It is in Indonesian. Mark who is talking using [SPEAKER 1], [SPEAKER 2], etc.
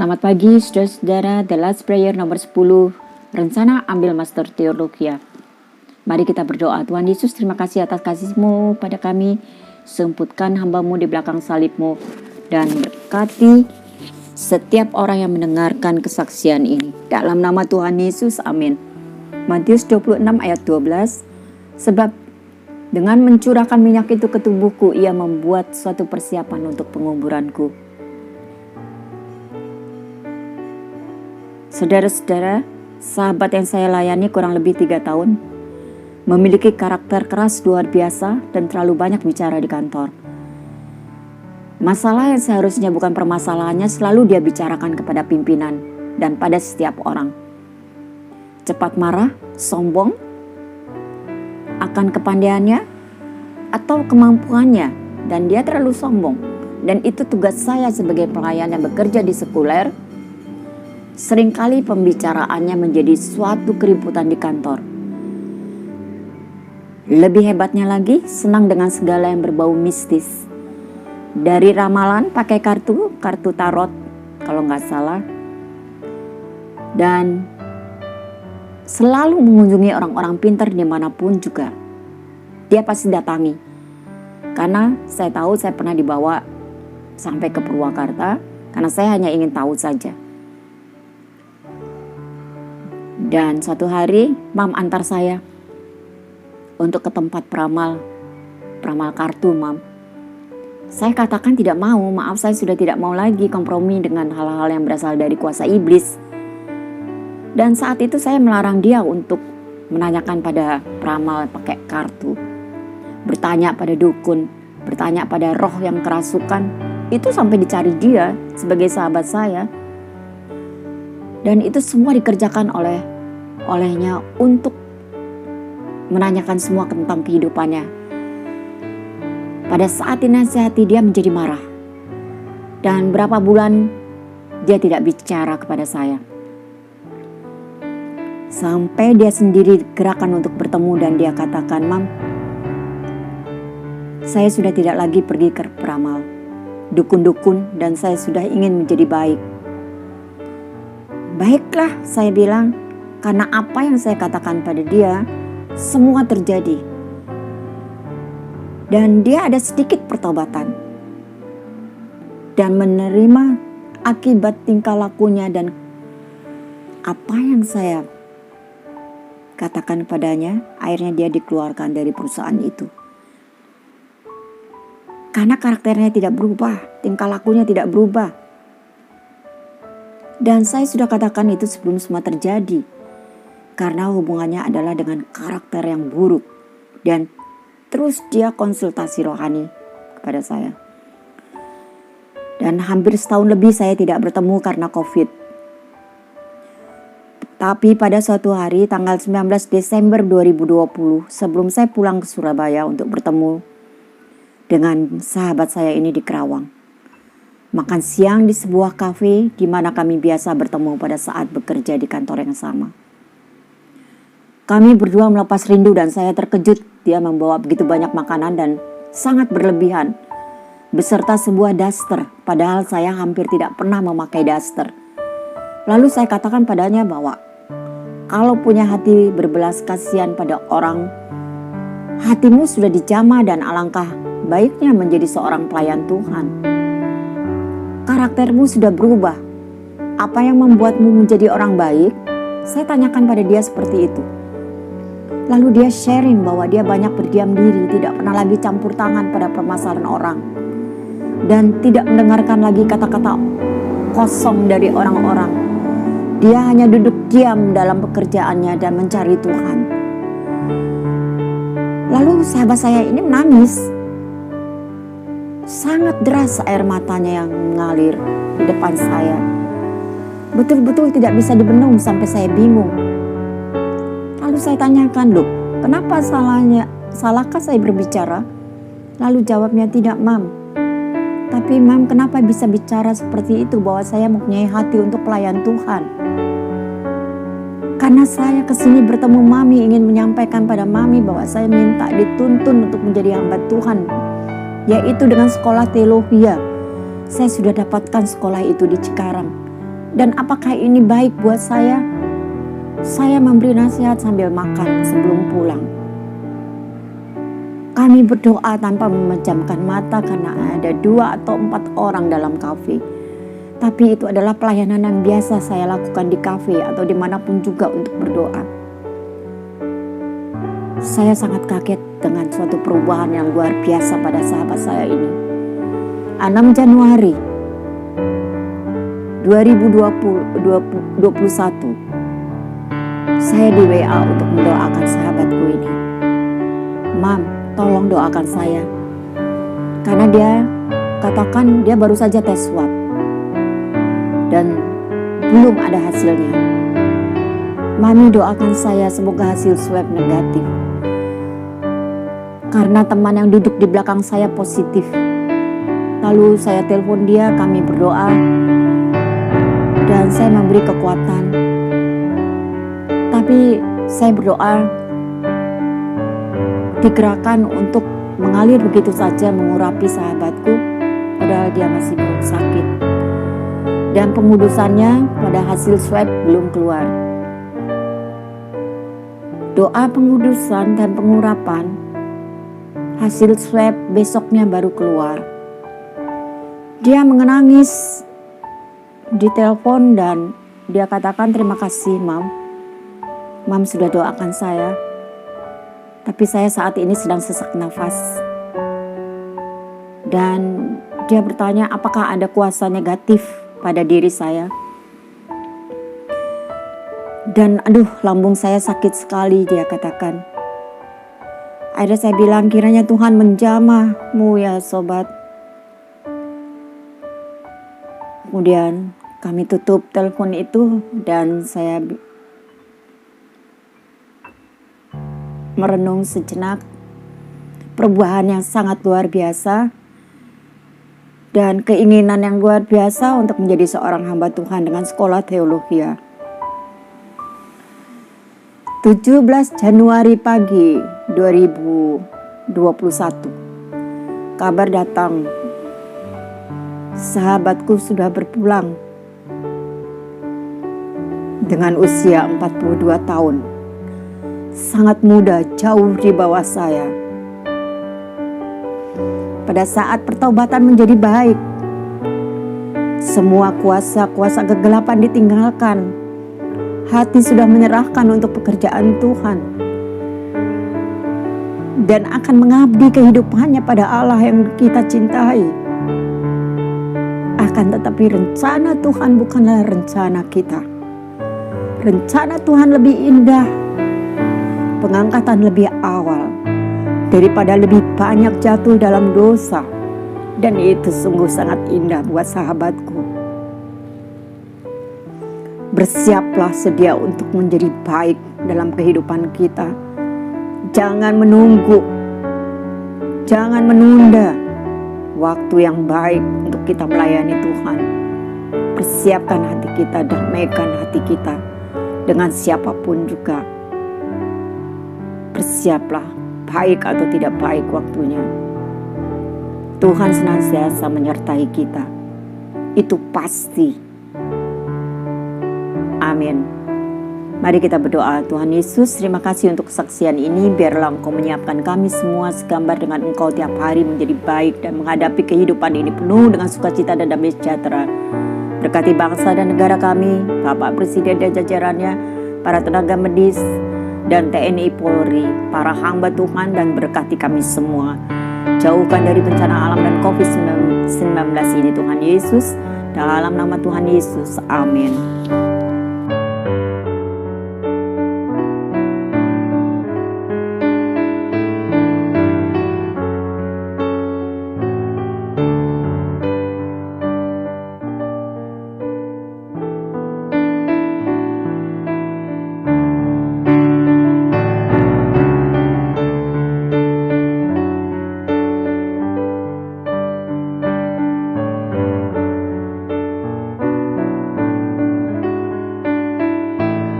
[SPEAKER 1] Selamat pagi saudara-saudara, The Last Prayer nomor 10, rencana ambil Master Teologia. Mari kita berdoa. Tuhan Yesus, terima kasih atas kasih-Mu pada kami. Semputkan hamba-Mu di belakang salib-Mu dan berkati setiap orang yang mendengarkan kesaksian ini. Dalam nama Tuhan Yesus, amin. Matius 26 ayat 12, sebab dengan mencurahkan minyak itu ke tubuhku, ia membuat suatu persiapan untuk penguburanku. Saudara-saudara, sahabat yang saya layani kurang lebih 3 tahun, memiliki karakter keras luar biasa dan terlalu banyak bicara di kantor. Masalah yang seharusnya bukan permasalahannya selalu dia bicarakan kepada pimpinan dan pada setiap orang. Cepat marah, sombong, akan kepandaiannya atau kemampuannya, dan dia terlalu sombong. Dan itu tugas saya sebagai pelayan yang bekerja di sekuler. Seringkali pembicaraannya menjadi suatu keributan di kantor. Lebih hebatnya lagi, senang dengan segala yang berbau mistis. Dari ramalan pakai kartu tarot kalau nggak salah. Dan selalu mengunjungi orang-orang pintar dimanapun juga. Dia pasti datangi. Karena saya tahu saya pernah dibawa sampai ke Purwakarta. Karena saya hanya ingin tahu saja. Dan suatu hari Mam antar saya untuk ke tempat peramal kartu, Mam. Saya katakan tidak mau, maaf saya sudah tidak mau lagi kompromi dengan hal-hal yang berasal dari kuasa iblis. Dan saat itu saya melarang dia untuk menanyakan pada peramal pakai kartu. Bertanya pada dukun, bertanya pada roh yang kerasukan. Itu sampai dicari dia sebagai sahabat saya. Dan itu semua dikerjakan olehnya untuk menanyakan semua tentang kehidupannya. Pada saat dinasihati dia menjadi marah. Dan berapa bulan dia tidak bicara kepada saya. Sampai dia sendiri gerakan untuk bertemu dan dia katakan, Mam, saya sudah tidak lagi pergi ke peramal, dukun-dukun, dan saya sudah ingin menjadi baik. Baiklah, saya bilang, karena apa yang saya katakan pada dia, semua terjadi. Dan dia ada sedikit pertobatan. Dan menerima akibat tingkah lakunya dan apa yang saya katakan padanya, akhirnya dia dikeluarkan dari perusahaan itu. Karena karakternya tidak berubah, tingkah lakunya tidak berubah. Dan saya sudah katakan itu sebelum semua terjadi. Karena hubungannya adalah dengan karakter yang buruk. Dan terus dia konsultasi rohani kepada saya. Dan hampir setahun lebih saya tidak bertemu karena COVID. Tapi pada suatu hari tanggal 19 Desember 2020, sebelum saya pulang ke Surabaya untuk bertemu dengan sahabat saya ini di Kerawang. Makan siang di sebuah kafe di mana kami biasa bertemu pada saat bekerja di kantor yang sama. Kami berdua melepas rindu dan saya terkejut dia membawa begitu banyak makanan dan sangat berlebihan. Beserta sebuah daster, padahal saya hampir tidak pernah memakai daster. Lalu saya katakan padanya bahwa kalau punya hati berbelas kasihan pada orang, hatimu sudah dijamah dan alangkah baiknya menjadi seorang pelayan Tuhan. Karaktermu sudah berubah. Apa yang membuatmu menjadi orang baik? Saya tanyakan pada dia seperti itu. Lalu dia sharing bahwa dia banyak berdiam diri, tidak pernah lagi campur tangan pada permasalahan orang. Dan tidak mendengarkan lagi kata-kata kosong dari orang-orang. Dia hanya duduk diam dalam pekerjaannya dan mencari Tuhan. Lalu sahabat saya ini menangis. Sangat deras air matanya yang mengalir di depan saya. Betul-betul tidak bisa dibendung sampai saya bingung. Lalu saya tanyakan, loh, kenapa salahkah saya berbicara? Lalu jawabnya, tidak, Mam. Tapi Mam, kenapa bisa bicara seperti itu bahwa saya mempunyai hati untuk pelayan Tuhan? Karena saya kesini bertemu Mami, ingin menyampaikan pada Mami bahwa saya minta dituntun untuk menjadi hamba Tuhan, yaitu dengan sekolah teologi. Saya sudah dapatkan sekolah itu di Cikarang. Dan apakah ini baik buat saya? Saya memberi nasihat sambil makan sebelum pulang. Kami berdoa tanpa memejamkan mata karena ada 2 atau 4 orang dalam kafe. Tapi itu adalah pelayanan yang biasa saya lakukan di kafe atau dimanapun juga untuk berdoa. Saya sangat kaget dengan suatu perubahan yang luar biasa pada sahabat saya ini. 6 Januari 2021, saya di WA untuk mendoakan sahabatku ini. Mam, tolong doakan saya. Karena dia katakan dia baru saja tes swab dan belum ada hasilnya. Mami doakan saya semoga hasil swab negatif. Karena teman yang duduk di belakang saya positif. Lalu saya telepon dia, kami berdoa. Dan saya memberi kekuatan. Tapi saya berdoa digerakkan untuk mengalir begitu saja mengurapi sahabatku padahal dia masih belum sakit. Dan pengudusannya pada hasil swab belum keluar. Doa pengudusan dan pengurapan, hasil swab besoknya baru keluar. Dia menangis di telepon dan dia katakan terima kasih Mam. Mam sudah doakan saya. Tapi saya saat ini sedang sesak nafas. Dan dia bertanya apakah ada kuasa negatif pada diri saya. Dan aduh lambung saya sakit sekali dia katakan. Akhirnya saya bilang kiranya Tuhan menjamahmu ya sobat. Kemudian kami tutup telepon itu dan saya merenung sejenak perubahan yang sangat luar biasa dan keinginan yang luar biasa untuk menjadi seorang hamba Tuhan dengan sekolah teologi. 17 Januari pagi 2021 kabar datang, sahabatku sudah berpulang dengan usia 42 tahun. Sangat muda, jauh di bawah saya. Pada saat pertobatan menjadi baik, semua kuasa-kuasa kegelapan ditinggalkan. Hati sudah menyerahkan untuk pekerjaan Tuhan dan akan mengabdi kehidupannya pada Allah yang kita cintai. Akan tetapi rencana Tuhan bukanlah rencana kita. Rencana Tuhan lebih indah, pengangkatan lebih awal, daripada lebih banyak jatuh dalam dosa. Dan itu sungguh sangat indah buat sahabatku. Bersiaplah sedia untuk menjadi baik dalam kehidupan kita. Jangan menunggu, jangan menunda waktu yang baik untuk kita melayani Tuhan. Persiapkan hati kita, damaikan hati kita dengan siapapun juga. Bersiaplah, baik atau tidak baik waktunya. Tuhan senantiasa menyertai kita. Itu pasti. Amin. Mari kita berdoa. Tuhan Yesus, terima kasih untuk kesaksian ini. Biarlah Engkau menyiapkan kami semua segambar dengan Engkau tiap hari menjadi baik dan menghadapi kehidupan ini penuh dengan sukacita dan damai sejahtera. Berkati bangsa dan negara kami, Bapak Presiden dan jajarannya, para tenaga medis dan TNI Polri, para hamba Tuhan, dan berkati kami semua. Jauhkan dari bencana alam dan COVID-19 ini Tuhan Yesus. Dalam nama Tuhan Yesus, amin.